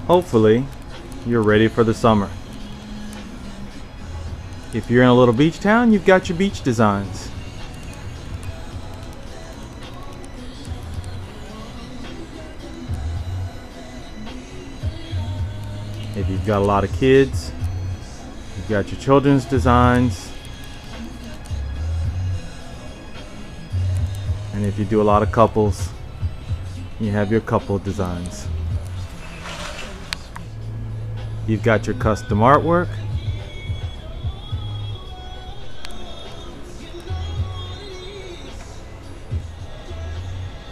Hopefully you're ready for the summer. If you're in a little beach town, you've got your beach designs. If you've got a lot of kids, you've got your children's designs. And if you do a lot of couples, you have your couple designs. You've got your custom artwork.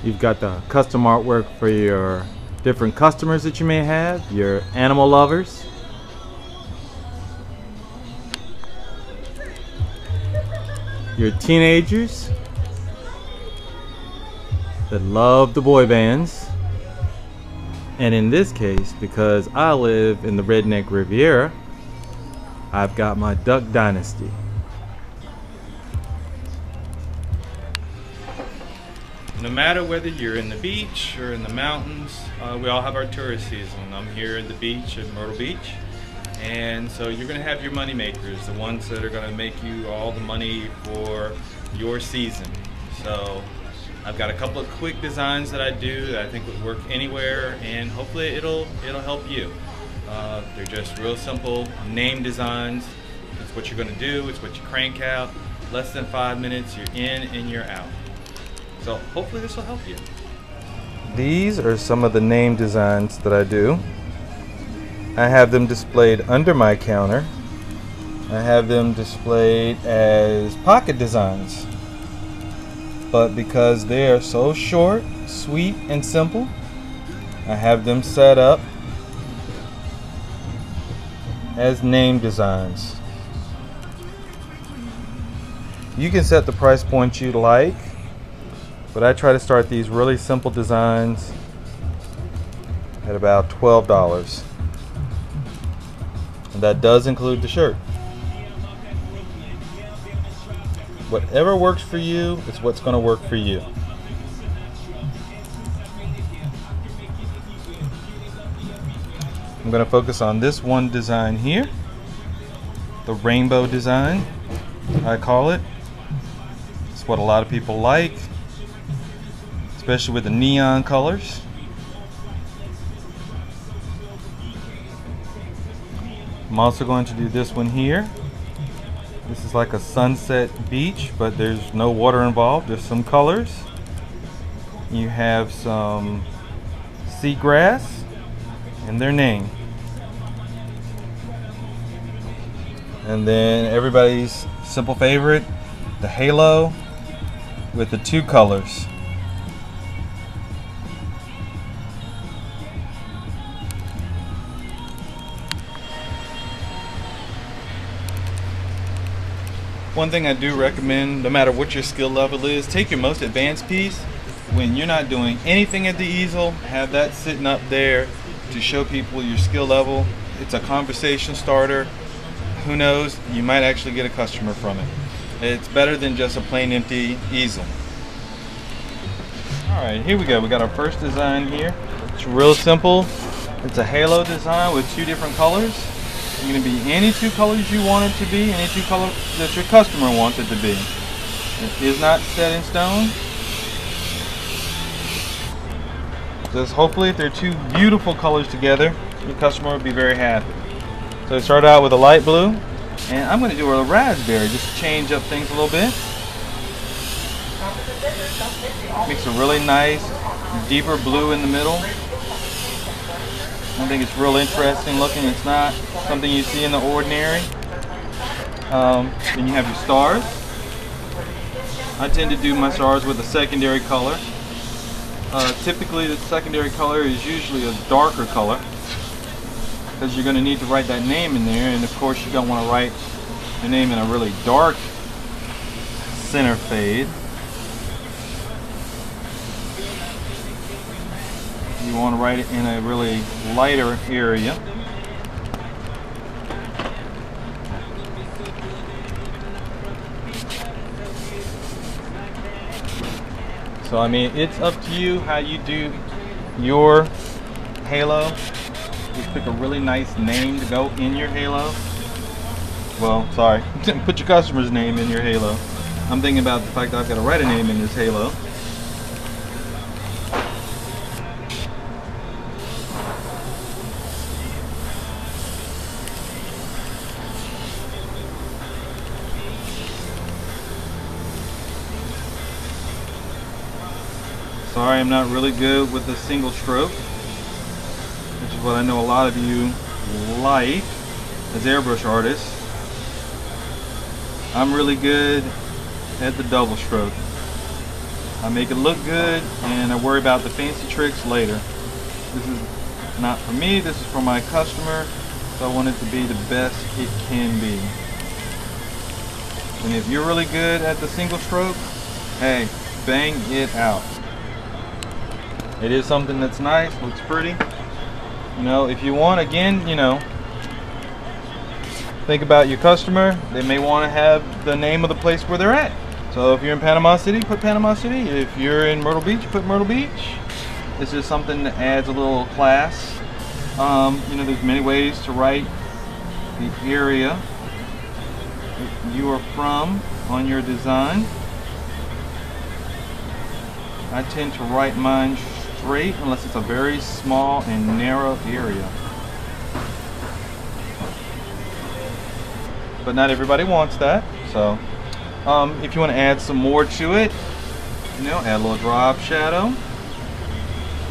You've got the custom artwork for your different customers that you may have, your animal lovers. Your teenagers that love the boy bands. And in this case, because I live in the Redneck Riviera, I've got my Duck Dynasty. No matter whether you're in the beach or in the mountains, we all have our tourist season. I'm here at the beach at Myrtle Beach, and so you're going to have your money makers, the ones that are going to make you all the money for your season. So I've got a couple of quick designs that I do that I think would work anywhere, and hopefully it'll help you. They're just real simple name designs. It's what you're going to do, it's what you crank out. Less than 5 minutes, you're in and you're out. So hopefully this will help you. These are some of the name designs that I do. I have them displayed under my counter. I have them displayed as pocket designs. But because they are so short, sweet, and simple, I have them set up as name designs. You can set the price point you'd like, but I try to start these really simple designs at about $12. And that does include the shirt. Whatever works for you is what's going to work for you. I'm going to focus on this one design here, the rainbow design, I call it. It's what a lot of people like, especially with the neon colors. I'm also going to do this one here. This is like a sunset beach, but there's no water involved. There's some colors. You have some seagrass and their name. And then everybody's simple favorite, the halo with the two colors. One thing I do recommend, no matter what your skill level is, take your most advanced piece. When you're not doing anything at the easel, have that sitting up there to show people your skill level. It's a conversation starter. Who knows, you might actually get a customer from it. It's better than just a plain empty easel. Alright, here we go. We got our first design here. It's real simple. It's a halo design with two different colors. It's going to be any two colors you want it to be, any two colors that your customer wants it to be. It is not set in stone. Just hopefully if they're two beautiful colors together, your customer will be very happy. So start out with a light blue, and I'm going to do a raspberry just to change up things a little bit. Makes a really nice, deeper blue in the middle. I think it's real interesting looking. It's not something you see in the ordinary. Then you have your stars. I tend to do my stars with a secondary color. Typically the secondary color is usually a darker color because you're going to need to write that name in there, and of course you don't want to write the name in a really dark center fade. You want to write it in a really lighter area. So I mean, it's up to you how you do your halo. is pick a really nice name to go in your halo. Well, sorry, put your customer's name in your halo. I'm thinking about the fact that I've got to write a name in this halo. Sorry, I'm not really good with the single stroke, which is what I know a lot of you like as airbrush artists. I'm really good at the double stroke. I make it look good and I worry about the fancy tricks later. This is not for me, this is for my customer, so I want it to be the best it can be. And if you're really good at the single stroke, hey, bang it out. It is something that's nice, looks pretty. You know, if you want, again, you know, think about your customer. They may want to have the name of the place where they're at. So if you're in Panama City, put Panama City. If you're in Myrtle Beach, put Myrtle Beach. It's just something that adds a little class. You know, there's many ways to write the area that you are from on your design. I tend to write mine straight unless it's a very small and narrow area. But not everybody wants that. So if you want to add some more to it, you know, add a little drop shadow,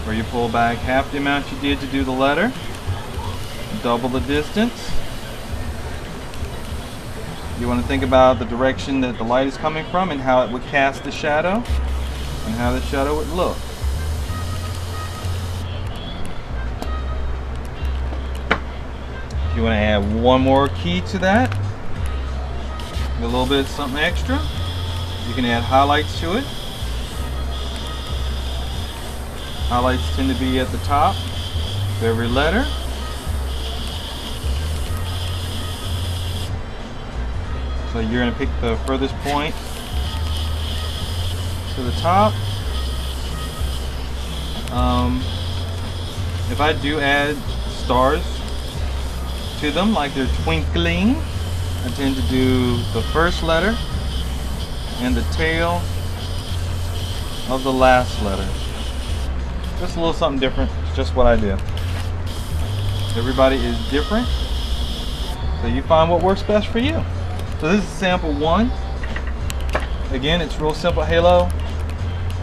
where you pull back half the amount you did to do the letter, double the distance. You want to think about the direction that the light is coming from and how it would cast the shadow and how the shadow would look. If you want to add one more key to that, a little bit of something extra, you can add highlights to it. Highlights tend to be at the top of every letter. So you're going to pick the furthest point to the top. If I do add stars to them, like they're twinkling, I tend to do the first letter and the tail of the last letter. Just a little something different. It's just what I do. Everybody is different, so you find what works best for you. So this is sample one. Again, it's real simple halo.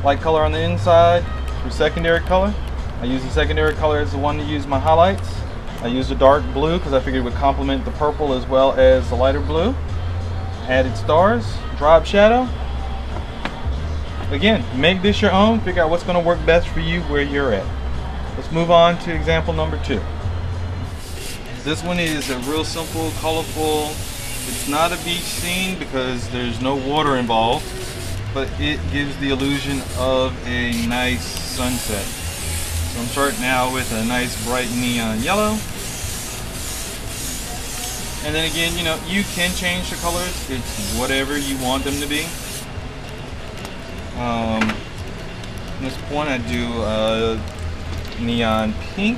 Light color on the inside for secondary color. I use the secondary color as the one to use my highlights. I used a dark blue because I figured it would complement the purple as well as the lighter blue. Added stars, drop shadow. Again, make this your own, figure out what's going to work best for you where you're at. Let's move on to example number 2. This one is a real simple, colorful, it's not a beach scene because there's no water involved, but it gives the illusion of a nice sunset. So I'm starting out with a nice bright neon yellow. And then again, you know, you can change the colors. It's whatever you want them to be. At this point I do neon pink.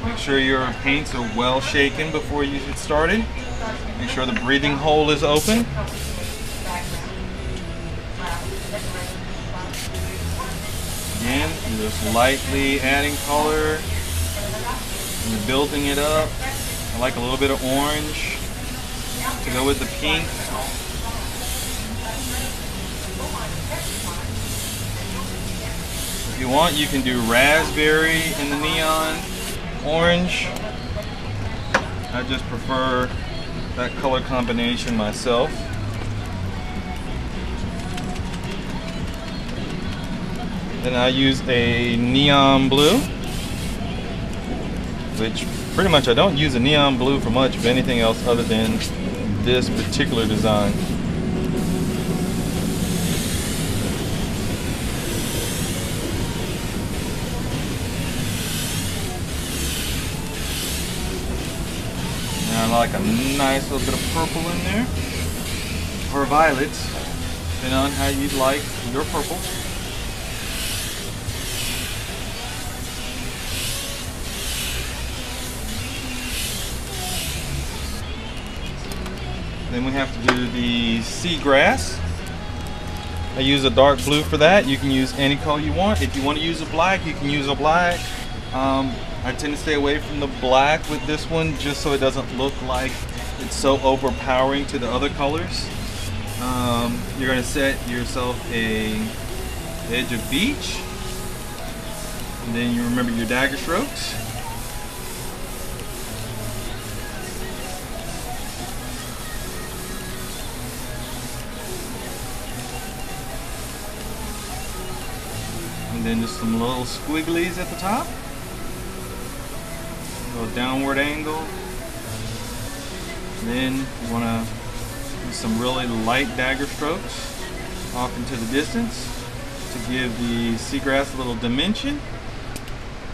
Make sure your paints are well shaken before you get started. Make sure the breathing hole is open. Again, just lightly adding color and building it up. I like a little bit of orange to go with the pink. If you want, you can do raspberry in the neon orange. I just prefer that color combination myself. Then I use a neon blue, which pretty much I don't use a neon blue for much of anything else other than this particular design. Now I like a nice little bit of purple in there, or violets, depending on how you'd like your purple. Then we have to do the seagrass. I use a dark blue for that. You can use any color you want. If you want to use a black, you can use a black. I tend to stay away from the black with this one just so it doesn't look like it's so overpowering to the other colors. You're going to set yourself a edge of beach, and then you remember your dagger strokes. And then just some little squigglies at the top. A little downward angle. And then you want to do some really light dagger strokes off into the distance to give the seagrass a little dimension.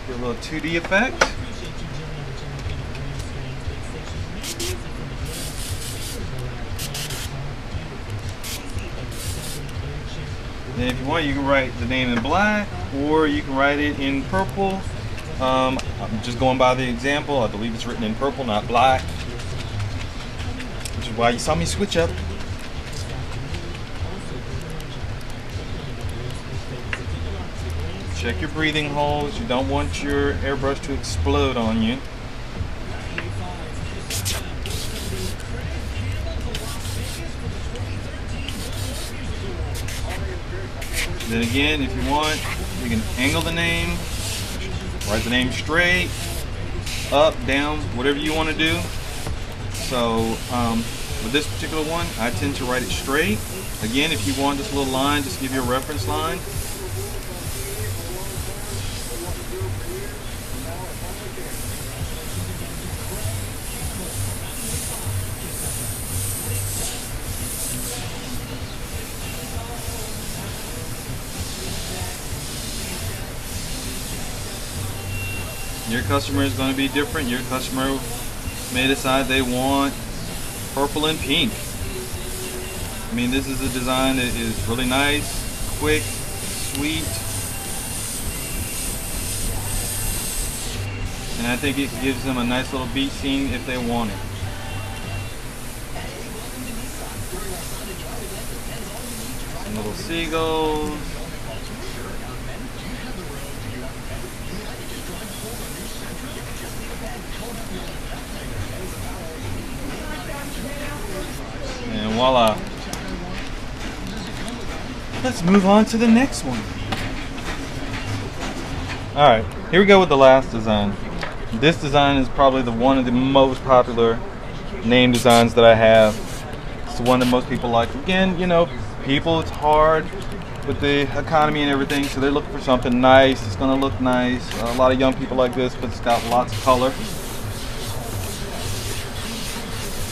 Get a little 2D effect. And if you want, you can write the name in black, or you can write it in purple. I'm just going by the example. I believe it's written in purple, not black, which is why you saw me switch up. Check your breathing holes. You don't want your airbrush to explode on you. Then again, if you want, you can angle the name, write the name straight, up, down, whatever you want to do. So with this particular one, I tend to write it straight. Again, if you want this little line, just give you a reference line. Your customer is going to be different. Your customer may decide they want purple and pink. I mean, this is a design that is really nice, quick, sweet, and I think it gives them a nice little beach scene if they want it. Some little seagulls. And voila. Let's move on to the next one. Alright, here we go with the last design. This design is probably one of the most popular name designs that I have. It's the one that most people like. Again, you know, people, it's hard with the economy and everything, so they're looking for something nice. It's going to look nice. A lot of young people like this, but it's got lots of color.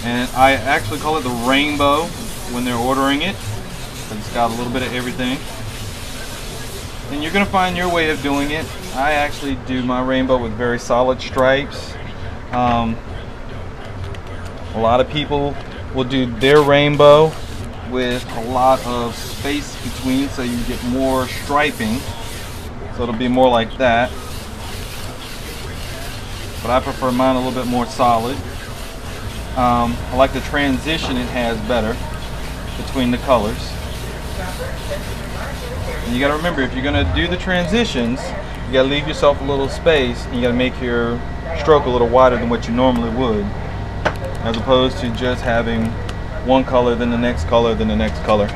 And I actually call it the rainbow when they're ordering it, because it's got a little bit of everything. And you're going to find your way of doing it. I actually do my rainbow with very solid stripes. A lot of people will do their rainbow with a lot of space between, so you get more striping. So it'll be more like that. But I prefer mine a little bit more solid. I like the transition it has better between the colors. And you got to remember, if you're going to do the transitions, you got to leave yourself a little space, and you got to make your stroke a little wider than what you normally would, as opposed to just having one color, then the next color, then the next color.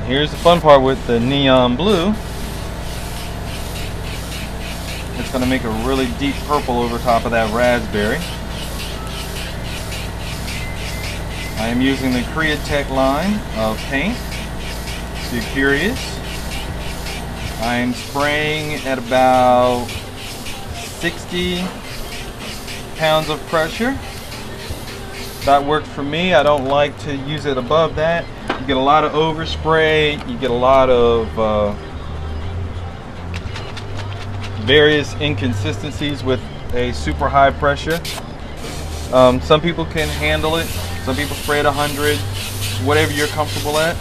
Here's the fun part with the neon blue. It's going to make a really deep purple over top of that raspberry. I am using the Createch line of paint. If you're curious, I'm spraying at about 60 pounds of pressure. That works for me. I don't like to use it above that. You get a lot of overspray, you get a lot of various inconsistencies with a super high pressure. Some people can handle it. Some people spray at 100, whatever you're comfortable at.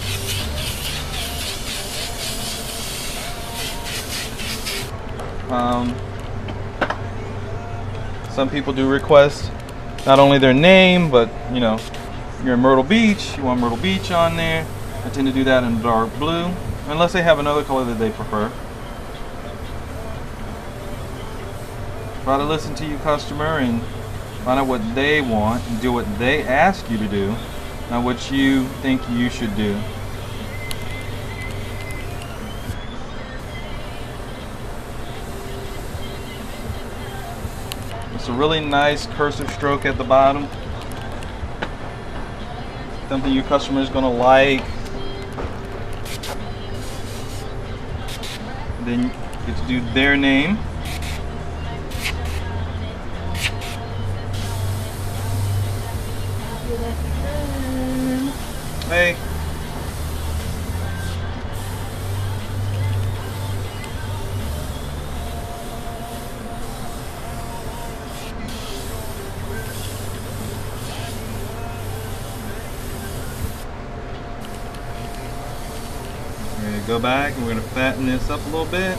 Some people do request not only their name, but you know, you're in Myrtle Beach, you want Myrtle Beach on there. I tend to do that in dark blue, unless they have another color that they prefer. Try to listen to your customer and find out what they want and do what they ask you to do, not what you think you should do. It's a really nice cursive stroke at the bottom. Something your customer is going to like. Then you get to do their name. Hey. We're going to go back and we're going to fatten this up a little bit.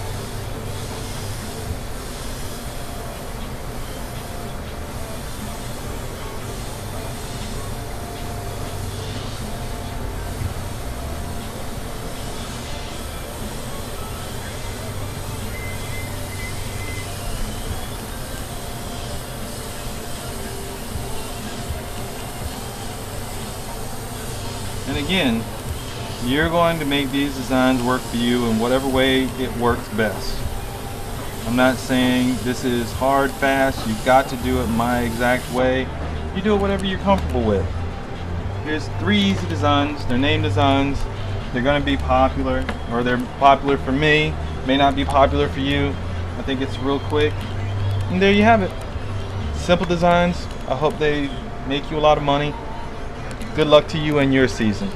And again, you're going to make these designs work for you in whatever way it works best. I'm not saying this is hard, fast, you've got to do it my exact way. You do it whatever you're comfortable with. Here's 3 easy designs. They're name designs. They're going to be popular, or they're popular for me, may not be popular for you. I think it's real quick. And there you have it. Simple designs. I hope they make you a lot of money. Good luck to you and your season.